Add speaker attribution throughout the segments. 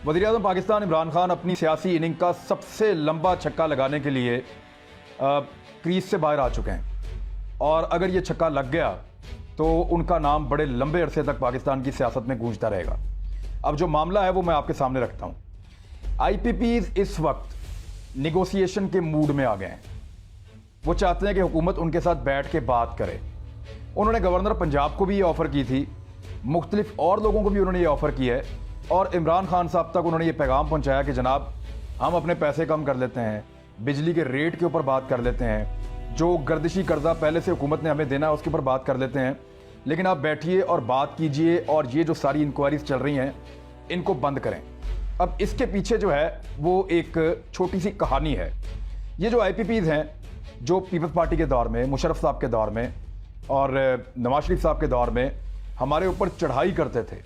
Speaker 1: वज़ीर-ए-आज़म पाकिस्तान इमरान खान अपनी सियासी इनिंग का सबसे लंबा छक्का लगाने के लिए क्रीज से बाहर आ चुके हैं और अगर ये छक्का लग गया तो उनका नाम बड़े लंबे अरसे तक पाकिस्तान की सियासत में गूंजता रहेगा। अब जो मामला है वो मैं आपके सामने रखता हूँ। IPPs इस वक्त निगोसिएशन के मूड में आ गए हैं। वो चाहते हैं कि हुकूमत उनके साथ बैठ के बात करे। उन्होंने गवर्नर पंजाब को भी ये ऑफ़र की थी, मुख्तलिफ और लोगों को भी उन्होंने ये ऑफ़र की है और इमरान खान साहब तक उन्होंने ये पैगाम पहुंचाया कि जनाब हम अपने पैसे कम कर लेते हैं, बिजली के रेट के ऊपर बात कर लेते हैं, जो गर्दिशी कर्जा पहले से हुकूमत ने हमें देना है उसके ऊपर बात कर लेते हैं, लेकिन आप बैठिए और बात कीजिए और ये जो सारी इंक्वायरीज चल रही हैं इनको बंद करें। अब इसके पीछे जो है वो एक छोटी सी कहानी है। ये जो IPPs हैं जो पीपल्स पार्टी के दौर में, मुशर्रफ साहब के दौर में और नवाज शरीफ साहब के दौर में हमारे ऊपर चढ़ाई करते थे।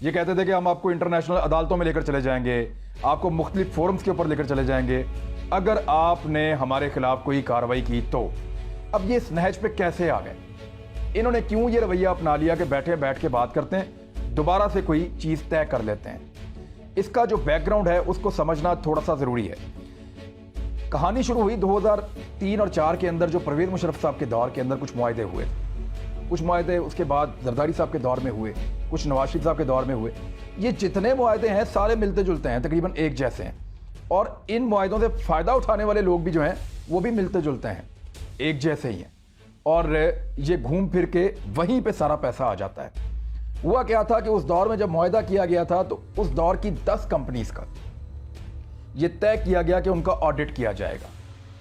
Speaker 1: ये कहते थे कि हम आपको इंटरनेशनल अदालतों में लेकर चले जाएंगे, आपको मुख्तलिफ फोरम्स के ऊपर लेकर चले जाएंगे अगर आपने हमारे खिलाफ कोई कार्रवाई की तो। अब ये इस नहज पे कैसे आ गए? इन्होंने क्यों ये रवैया अपना लिया कि बैठ के बात करते हैं, दोबारा से कोई चीज़ तय कर लेते हैं? इसका जो बैकग्राउंड है उसको समझना थोड़ा सा ज़रूरी है। कहानी शुरू हुई 2003 और 4 के अंदर, जो परवेज़ मुशर्रफ साहब के दौर के अंदर कुछ मुआहदे हुए। कुछ मुआहदे उसके बाद जरदारी साहब के दौर में हुए, कुछ नवाज शरीफ साहब के दौर में हुए। ये जितने मुआहदे हैं सारे मिलते जुलते हैं, तकरीबन एक जैसे हैं और इन मुआहदों से फ़ायदा उठाने वाले लोग भी जो हैं वो भी मिलते जुलते हैं, एक जैसे ही हैं और ये घूम फिर के वहीं पे सारा पैसा आ जाता है। हुआ क्या था कि उस दौर में जब मुआहदा किया गया था तो उस दौर की 10 कंपनीज का ये तय किया गया कि उनका ऑडिट किया जाएगा,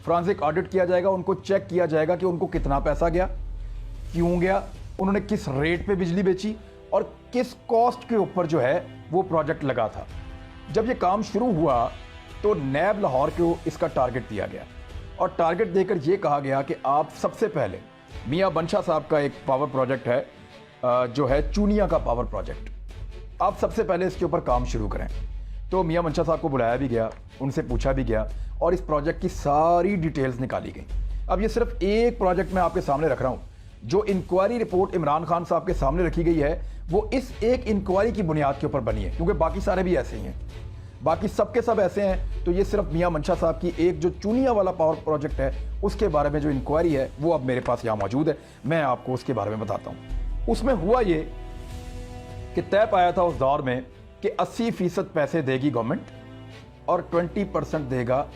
Speaker 1: फ्रांसिक ऑडिट किया जाएगा, उनको चेक किया जाएगा कि उनको कितना पैसा गया, क्यों गया, उन्होंने किस रेट पे बिजली बेची और किस कॉस्ट के ऊपर जो है वो प्रोजेक्ट लगा था। जब ये काम शुरू हुआ तो नैब लाहौर को इसका टारगेट दिया गया और टारगेट देकर ये कहा गया कि आप सबसे पहले मियां बनशाह साहब का एक पावर प्रोजेक्ट है जो है चूनिया का पावर प्रोजेक्ट, आप सबसे पहले इसके ऊपर काम शुरू करें। तो मियां बनशाह साहब को बुलाया भी गया, उनसे पूछा भी गया और इस प्रोजेक्ट की सारी डिटेल्स निकाली गई। अब ये सिर्फ एक प्रोजेक्ट मैं आपके सामने रख रहा हूँ। जो इंक्वायरी रिपोर्ट इमरान खान साहब के सामने रखी गई है वो इस एक इंक्वायरी की बुनियाद के ऊपर बनी है, क्योंकि बाकी सारे भी ऐसे ही हैं, बाकी सब के सब ऐसे हैं। तो ये सिर्फ मियां मनशा साहब की एक जो चूनिया वाला पावर प्रोजेक्ट है उसके बारे में जो इंक्वायरी है वो अब मेरे पास यहाँ मौजूद है, मैं आपको उसके बारे में बताता हूँ। उसमें हुआ ये कि तय पाया था उस दौर में कि 80% पैसे देगी गवर्नमेंट और 20% देगा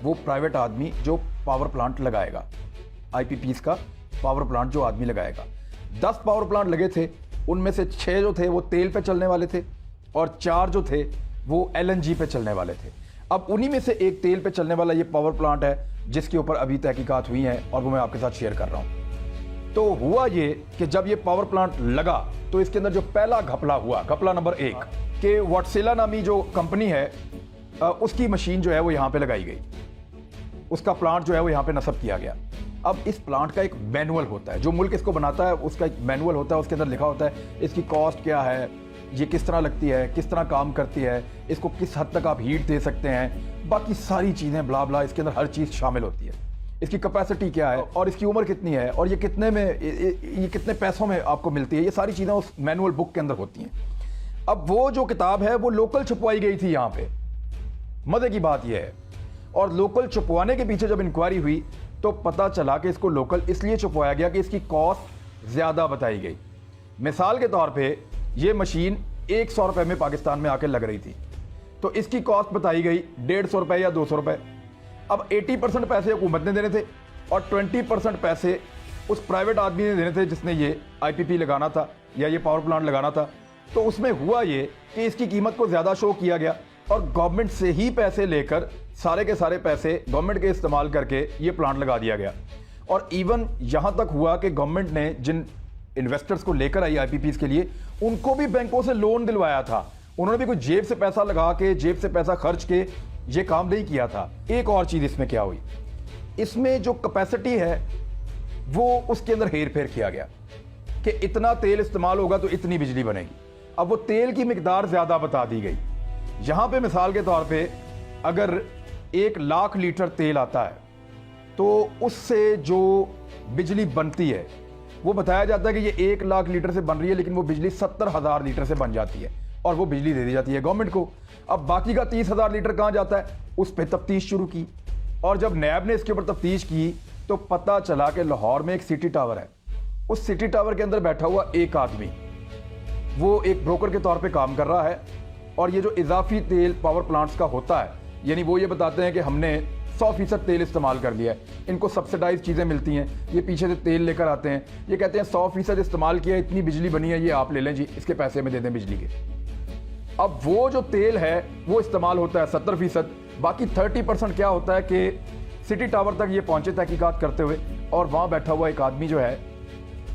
Speaker 1: वो प्राइवेट आदमी जो पावर प्लांट लगाएगा, IPPs का पावर प्लांट जो आदमी लगाएगा। 10 पावर प्लांट लगे थे, उनमें से 6 जो थे वो तेल पे चलने वाले थे और 4 जो थे वो LNG पे चलने वाले थे। अब उन्हीं में से एक तेल पे चलने वाला ये पावर प्लांट है जिसके ऊपर अभी तहकीकात हुई हैं और वो मैं आपके साथ शेयर कर रहा हूँ। तो हुआ ये कि जब ये पावर प्लांट लगा तो इसके अंदर जो पहला घपला हुआ, घपला नंबर 1, कि वाटसेला नामी जो कंपनी है उसकी मशीन जो है वो यहाँ पे लगाई गई, उसका प्लांट जो है वो यहाँ पे नस्ब किया गया। अब इस प्लांट का एक मैनुअल होता है, जो मुल्क इसको बनाता है उसका एक मैनुअल होता है, उसके अंदर लिखा होता है इसकी कॉस्ट क्या है, ये किस तरह लगती है, किस तरह काम करती है, इसको किस हद तक आप हीट दे सकते हैं, बाकी सारी चीज़ें ब्ला ब्ला, इसके अंदर हर चीज़ शामिल होती है। इसकी कैपेसिटी क्या है और इसकी उम्र कितनी है और ये कितने पैसों में आपको मिलती है, ये सारी चीज़ें उस मैनुअल बुक के अंदर होती हैं। अब वो जो किताब है वो लोकल छपवाई गई थी यहाँ पे, मज़े की बात यह है। और लोकल छपवाने के पीछे जब इंक्वायरी हुई तो पता चला कि इसको लोकल इसलिए छपवाया गया कि इसकी कॉस्ट ज़्यादा बताई गई। मिसाल के तौर पे ये मशीन 100 रुपये में पाकिस्तान में आके लग रही थी, तो इसकी कॉस्ट बताई गई 150 रुपये या 200 रुपये। अब 80% पैसे हुकूमत ने देने थे और 20% पैसे उस प्राइवेट आदमी ने देने थे जिसने ये IPP लगाना था या ये पावर प्लांट लगाना था। तो उसमें हुआ ये कि इसकी कीमत को ज़्यादा शो किया गया और गवर्नमेंट से ही पैसे लेकर सारे के सारे पैसे गवर्नमेंट के इस्तेमाल करके ये प्लांट लगा दिया गया। और इवन यहाँ तक हुआ कि गवर्नमेंट ने जिन इन्वेस्टर्स को लेकर आई IPPs के लिए उनको भी बैंकों से लोन दिलवाया था, उन्होंने भी कोई जेब से पैसा लगा के, जेब से पैसा खर्च के ये काम नहीं किया था। एक और चीज़ इसमें क्या हुई, इसमें जो कैपेसिटी है वो उसके अंदर हेर फेर किया गया कि इतना तेल इस्तेमाल होगा तो इतनी बिजली बनेगी। अब वो तेल की मिकदार ज़्यादा बता दी गई। यहाँ पे मिसाल के तौर पे अगर 1 लाख लीटर तेल आता है तो उससे जो बिजली बनती है वो बताया जाता है कि ये 1 लाख लीटर से बन रही है, लेकिन वो बिजली 70,000 लीटर से बन जाती है। और वो बिजली दे दी जाती है गवर्नमेंट को। अब बाकी का 30,000 लीटर कहाँ जाता है, उस पर तफ्तीश शुरू की। और जब नैब ने इसके ऊपर तफ्तीश की तो पता चला कि लाहौर में एक सिटी टावर है, उस सिटी टावर के अंदर बैठा हुआ एक आदमी, वो एक ब्रोकर के तौर पे काम कर रहा है। और ये जो इजाफी तेल पावर प्लांट्स का होता है, यानी वो ये बताते हैं कि हमने 100% तेल इस्तेमाल कर लिया है, इनको सब्सिडाइज चीज़ें मिलती हैं, ये पीछे से तेल लेकर आते हैं, ये कहते हैं 100% इस्तेमाल किया, इतनी बिजली बनी है, ये आप ले लें जी, इसके पैसे में दे दें बिजली के। अब वो जो तेल है वो इस्तेमाल होता है 70%, बाकी 30% क्या होता है कि सिटी टावर तक ये पहुंचे तहकीकात करते हुए, और वहाँ बैठा हुआ एक आदमी जो है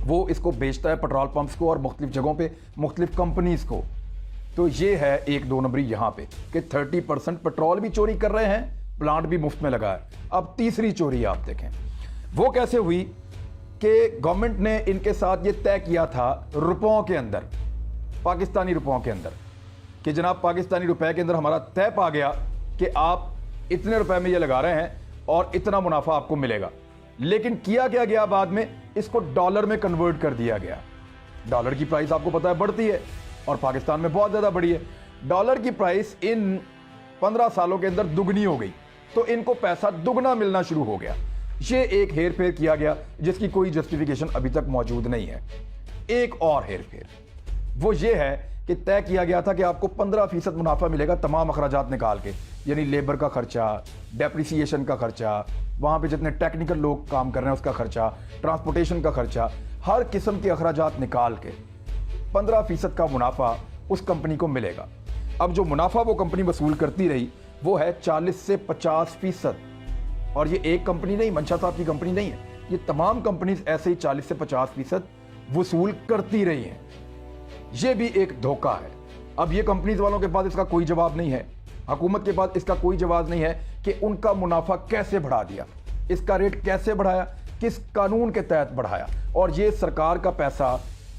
Speaker 1: वो इसको बेचता है पेट्रोल पंप्स को और मुख्तलिफ जगहों पे मुख्तलिफ कंपनीज को। तो ये है 1-2 नंबरी यहाँ पे कि 30% पेट्रोल भी चोरी कर रहे हैं, प्लांट भी मुफ्त में लगा है। अब तीसरी चोरी आप देखें वो कैसे हुई कि गवर्नमेंट ने इनके साथ ये तय किया था रुपयों के अंदर, पाकिस्तानी रुपयों के अंदर, कि जनाब पाकिस्तानी रुपए के अंदर हमारा तय पा गया कि आप इतने रुपए में ये लगा रहे हैं और इतना मुनाफा आपको मिलेगा। लेकिन किया क्या गया बाद में, इसको डॉलर में कन्वर्ट कर दिया गया। डॉलर की प्राइस आपको पता है बढ़ती है और पाकिस्तान में बहुत ज़्यादा बढ़ी है। डॉलर की प्राइस इन 15 सालों के अंदर दुगनी हो गई, तो इनको पैसा दुगना मिलना शुरू हो गया। ये एक हेर फेर किया गया जिसकी कोई जस्टिफिकेशन अभी तक मौजूद नहीं है। एक और हेर फेर वो ये है कि तय किया गया था कि आपको 15% मुनाफा मिलेगा तमाम अखराजात निकाल के, यानी लेबर का खर्चा, डेप्रिसिएशन का खर्चा, वहाँ पे जितने टेक्निकल लोग काम कर रहे हैं उसका खर्चा, ट्रांसपोर्टेशन का खर्चा, हर किस्म के अखराजात निकाल के 15% का मुनाफा उस कंपनी को मिलेगा। अब जो मुनाफा वो कंपनी वसूल करती रही वो है 40 से 50%। और ये एक कंपनी नहीं, मंशा साहब की कंपनी नहीं है, ये तमाम कंपनीज ऐसे ही 40 से 50% वसूल करती रही हैं। ये भी एक धोखा है। अब ये कंपनीज वालों के पास इसका कोई जवाब नहीं है, हुकूमत के पास इसका कोई जवाब नहीं है कि उनका मुनाफा कैसे बढ़ा दिया, इसका रेट कैसे बढ़ाया, किस कानून के तहत बढ़ाया, और ये सरकार का पैसा,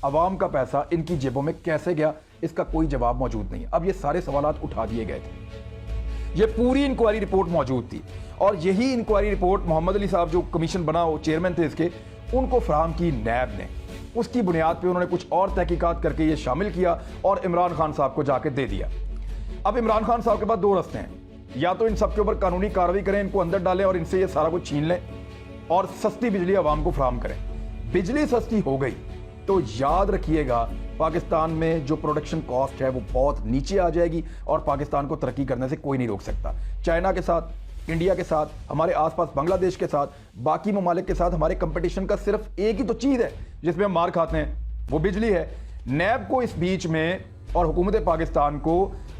Speaker 1: अवाम का पैसा इनकी जेबों में कैसे गया, इसका कोई जवाब मौजूद नहीं है। अब ये सारे सवालात उठा दिए गए थे, ये पूरी इंक्वायरी रिपोर्ट मौजूद थी, और यही इंक्वायरी रिपोर्ट मोहम्मद अली साहब जो कमीशन बना, चेयरमैन थे इसके, उनको फराहम की नैब ने। उसकी बुनियाद पे उन्होंने कुछ और तहकीकात करके ये शामिल किया और इमरान खान साहब को जाके दे दिया। अब इमरान खान साहब के पास 2 रास्ते हैं, या तो इन सब के ऊपर कानूनी कार्रवाई करें, इनको अंदर डालें और इनसे ये सारा कुछ छीन लें और सस्ती बिजली आवाम को फराहम करें। बिजली सस्ती हो गई तो याद रखिएगा पाकिस्तान में जो प्रोडक्शन कॉस्ट है वो बहुत नीचे आ जाएगी और पाकिस्तान को तरक्की करने से कोई नहीं रोक सकता। चाइना के साथ, इंडिया के साथ, हमारे आसपास बांग्लादेश के साथ, बाकी ममालिक के साथ हमारे कंपटीशन का सिर्फ एक ही तो चीज़ है जिसमें हम मार खाते हैं, वो बिजली है। नैब को इस बीच में और हुकूमत पाकिस्तान को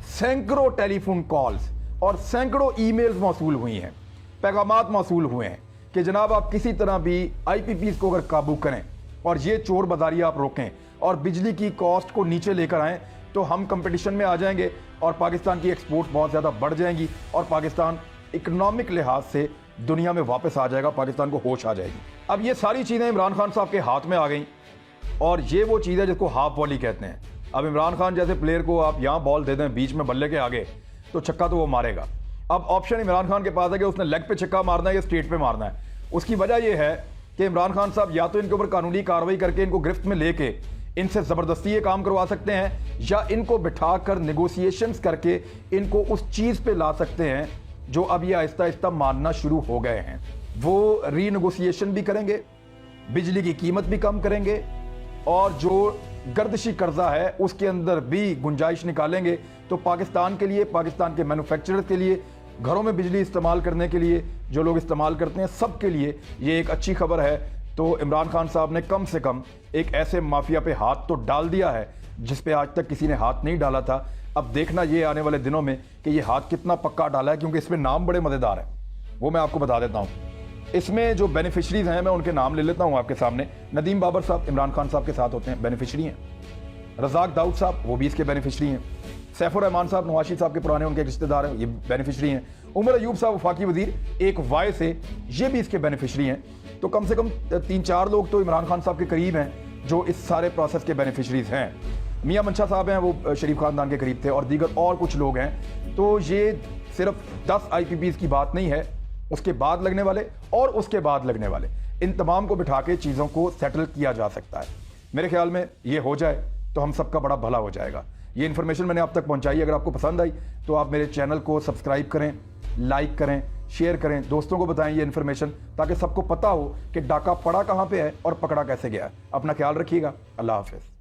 Speaker 1: सैकड़ों टेलीफोन कॉल्स और सैकड़ों ईमेल्स मौसूल हुई हैं, पैगामात मौसूल हुए हैं कि जनाब आप किसी तरह भी IPPs को अगर काबू करें और ये चोर बाजारी आप रोकें और बिजली की कॉस्ट को नीचे लेकर आएँ तो हम कंपटीशन में आ जाएंगे और पाकिस्तान की एक्सपोर्ट बहुत ज़्यादा बढ़ जाएंगी और पाकिस्तान इकोनॉमिक लिहाज से दुनिया में वापस आ जाएगा, पाकिस्तान को होश आ जाएगी। अब ये सारी चीज़ें इमरान खान साहब के हाथ में आ गई और ये वो चीज़ है जिसको हाफ वॉली कहते हैं। अब इमरान खान जैसे प्लेयर को आप यहाँ बॉल दे दें बीच में बल्ले के आगे तो छक्का तो वो मारेगा। अब ऑप्शन इमरान खान के पास है कि उसने लेग पे छक्का मारना है या स्ट्रेट पे मारना है। उसकी वजह यह है कि इमरान खान साहब या तो इनके ऊपर कानूनी कार्रवाई करके इनको गिरफ्त में लेके इनसे ज़बरदस्ती ये काम करवा सकते हैं या इनको बिठाकर नेगोशिएशंस करके इनको उस चीज़ पे ला सकते हैं जो अब ये आहिस्ता आहिस्ता मानना शुरू हो गए हैं। वो रीनेगोशिएशन भी करेंगे, बिजली की कीमत भी कम करेंगे और जो गर्दिशी कर्जा है उसके अंदर भी गुंजाइश निकालेंगे। तो पाकिस्तान के लिए, पाकिस्तान के मैन्युफैक्चरर्स के लिए, घरों में बिजली इस्तेमाल करने के लिए जो लोग इस्तेमाल करते हैं, सब के लिए ये एक अच्छी खबर है। तो इमरान खान साहब ने कम से कम एक ऐसे माफिया पे हाथ तो डाल दिया है जिस पे आज तक किसी ने हाथ नहीं डाला था। अब देखना ये आने वाले दिनों में कि ये हाथ कितना पक्का डाला है, क्योंकि इसमें नाम बड़े मज़ेदार हैं, वो मैं आपको बता देता हूँ। इसमें जो बेनिफिशरीज हैं मैं उनके नाम ले लेता हूँ आपके सामने। नदीम बाबर साहब इमरान खान साहब के साथ होते हैं, बेनिफिशरी हैं। रज़ाक दाऊद साहब वो भी इसके बेनिफिशरी हैं। सैफुर रहमान साहब नवाज शरीफ साहब के पुराने उनके रिश्तेदार हैं, ये बेनिफिशरी हैं। उमर अयूब साहब वफाकी वजीर एक वाय से, ये भी इसके बेनिफिशरी हैं। तो कम से कम 3-4 लोग तो इमरान खान साहब के करीब हैं जो इस सारे प्रोसेस के बेनिफिशरीज हैं। मियां मंशा साहब हैं, वो शरीफ खानदान के करीब थे, और दीगर और कुछ लोग हैं। तो ये सिर्फ 10 IPPs की बात नहीं है, उसके बाद लगने वाले और उसके बाद लगने वाले, इन तमाम को बिठा के चीज़ों को सेटल किया जा सकता है। मेरे ख्याल में ये हो जाए तो हम सबका बड़ा भला हो जाएगा। ये इन्फॉर्मेशन मैंने आप तक पहुंचाई। अगर आपको पसंद आई तो आप मेरे चैनल को सब्सक्राइब करें, लाइक करें, शेयर करें, दोस्तों को बताएं ये इन्फॉर्मेशन, ताकि सबको पता हो कि डाका पड़ा कहाँ पे है और पकड़ा कैसे गया है। अपना ख्याल रखिएगा। अल्लाह हाफिज़।